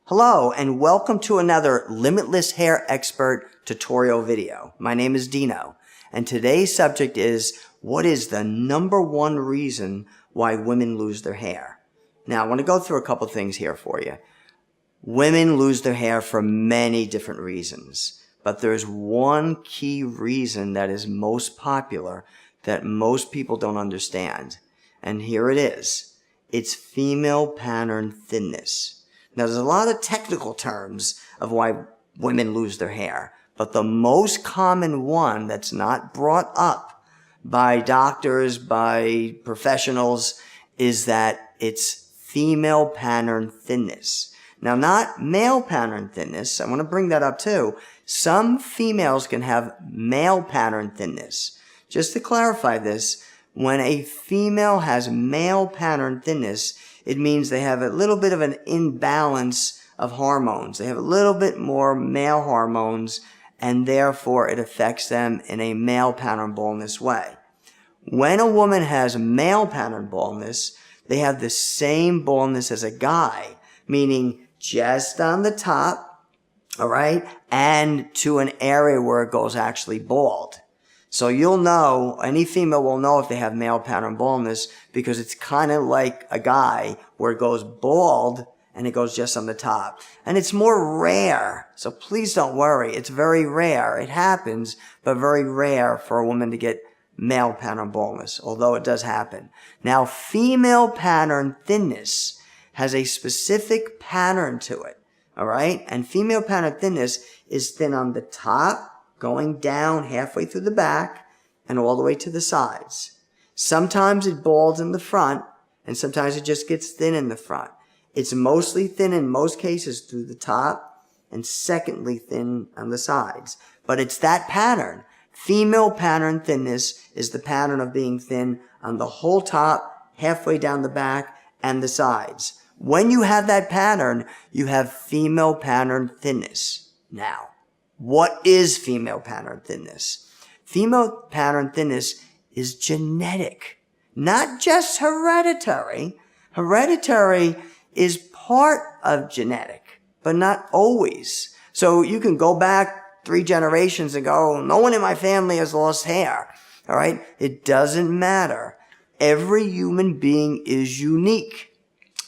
Hello and welcome to another Limitless Hair Expert tutorial video. My name is Dino and today's subject is what is the number one reason why women lose their hair? Now I want to go through a couple things here for you. Women lose their hair for many different reasons, but there's one key reason that is most popular that most people don't understand. And here it is. It's female pattern thinness. Now, there's a lot of technical terms of why women lose their hair, but the most common one that's not brought up by doctors, by professionals, is that it's female pattern thinness. Now, not male pattern thinness. I want to bring that up too. Some females can have male pattern thinness. Just to clarify this, when a female has male pattern thinness, it means they have a little bit of an imbalance of hormones. They have a little bit more male hormones, and therefore it affects them in a male pattern baldness way. When a woman has male pattern baldness, they have the same baldness as a guy, meaning just on the top, all right, and to an area where it goes actually bald. So you'll know, any female will know if they have male pattern baldness because it's kind of like a guy where it goes bald and it goes just on the top. And it's more rare, so please don't worry. It's very rare. It happens, but very rare for a woman to get male pattern baldness, although it does happen. Now, female pattern thinness has a specific pattern to it, all right? And female pattern thinness is thin on the top, going down halfway through the back and all the way to the sides. Sometimes it balds in the front, and sometimes it just gets thin in the front. It's mostly thin in most cases through the top, and secondly thin on the sides. But it's that pattern. Female pattern thinness is the pattern of being thin on the whole top, halfway down the back, and the sides. When you have that pattern, you have female pattern thinness. Now, what is female pattern thinness? Female pattern thinness is genetic, not just hereditary. Hereditary is part of genetic, but not always. So you can go back 3 generations and go, no one in my family has lost hair. All right? It doesn't matter. Every human being is unique.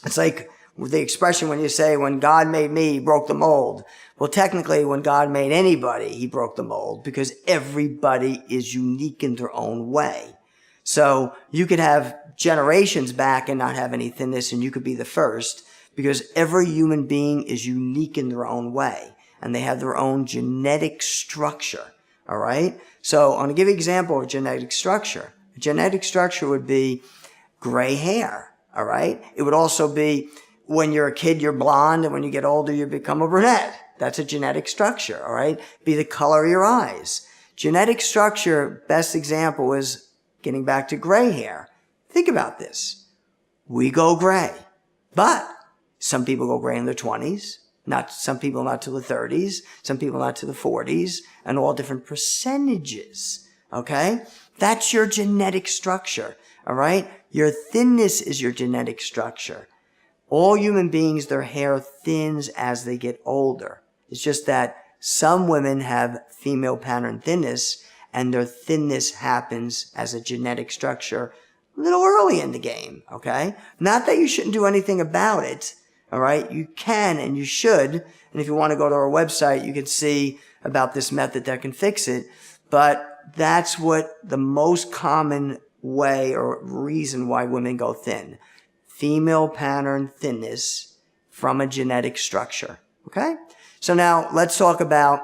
It's like the expression when you say, when God made me, he broke the mold. Well, technically, when God made anybody, he broke the mold because everybody is unique in their own way. So you could have generations back and not have any thinness, and you could be the first because every human being is unique in their own way, and they have their own genetic structure, all right? So I'm going to give you an example of genetic structure. A genetic structure would be gray hair, all right? It would also be when you're a kid, you're blonde, and when you get older, you become a brunette. That's a genetic structure, all right? Be the color of your eyes. Genetic structure, best example is getting back to gray hair. Think about this. We go gray, but some people go gray in their 20s, some people not to the 30s, some people not to the 40s, and all different percentages, okay? That's your genetic structure, all right? Your thinness is your genetic structure. All human beings, their hair thins as they get older. It's just that some women have female pattern thinness, and their thinness happens as a genetic structure a little early in the game, okay? Not that you shouldn't do anything about it, all right? You can and you should, and if you want to go to our website, you can see about this method that can fix it, but that's what the most common way or reason why women go thin. Female pattern thinness from a genetic structure, okay? So now let's talk about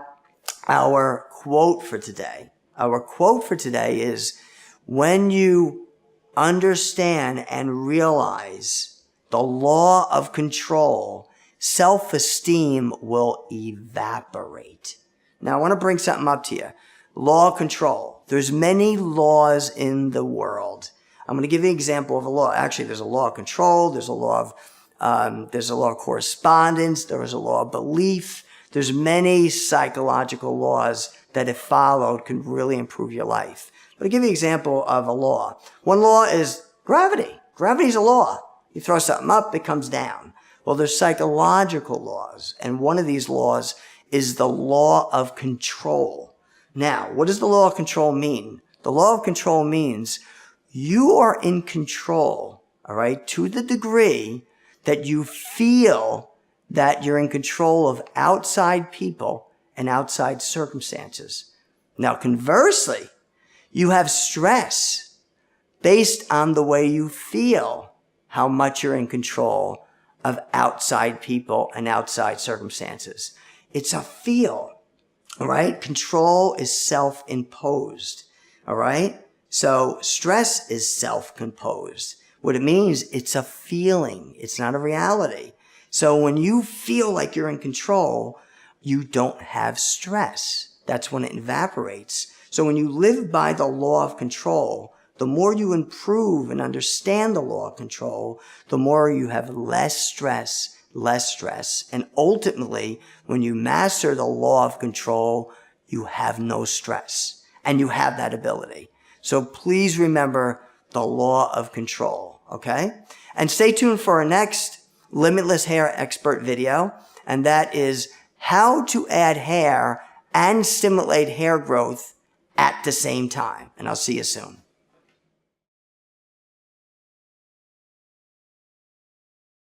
our quote for today. Our quote for today is, when you understand and realize the law of control, self-esteem will evaporate. Now I want to bring something up to you. Law of control. There's many laws in the world. I'm going to give you an example of a law. Actually, there's a law of control. There's a law of correspondence. There is a law of belief. There's many psychological laws that, if followed, can really improve your life. But I'll give you an example of a law. One law is gravity. Gravity is a law. You throw something up, it comes down. Well, there's psychological laws, and one of these laws is the law of control. Now, what does the law of control mean? The law of control means you are in control, all right, to the degree that you feel that you're in control of outside people and outside circumstances. Now, conversely, you have stress based on the way you feel how much you're in control of outside people and outside circumstances. It's a feel, all right? Control is self-imposed, all right? So stress is self-imposed. What it means, it's a feeling. It's not a reality. So when you feel like you're in control, you don't have stress. That's when it evaporates. So when you live by the law of control, the more you improve and understand the law of control, the more you have less stress. And ultimately, when you master the law of control, you have no stress. And you have that ability. So please remember the law of control, okay? And stay tuned for our next Limitless Hair Expert video, and that is how to add hair and stimulate hair growth at the same time. And I'll see you soon.